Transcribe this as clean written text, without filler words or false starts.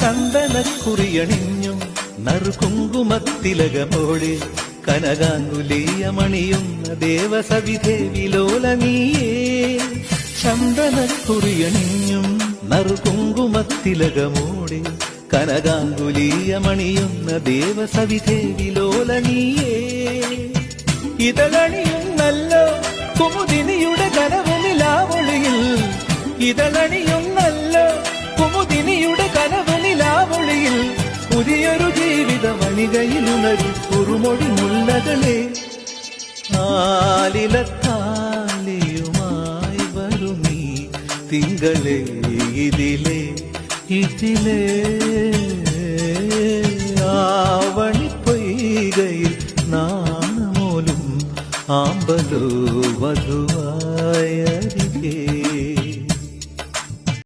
ചന്ദനക്കുറിയണിഞ്ഞും നറുകുങ്കുമത്തിലകമോടെ കനകാങ്കുലീയമണിയുന്ന ദേവസവിധേ വിലോലനീയേ. ചന്ദനക്കുറിയണിഞ്ഞും നറുകുങ്കുമത്തിലകമോടെ കനകാങ്കുലീയമണിയുന്ന ദേവസവിധേ വിലോലനീയേ. ഇതളണിയുന്നല്ലോ കുമുദിനിയുടെ കനവുനിലാവൊളിയിൽ, ഇതളണിയുന്നല്ലോ കുമുദിനിയുടെ കനവുനിലാവൊളിയിൽ, പുതിയൊരു ജീവിത വനികയിലുണരു കുറുമൊഴി മുല്ലകളെ. ആലിലത്താലിയുമായി വരുമീ തിങ്കളെ ഇതിലേ ഇതിലേ. ആവണിപ്പൊയ്കയിൽ നാണമോലും ആമ്പലോ വധുവായരികേ.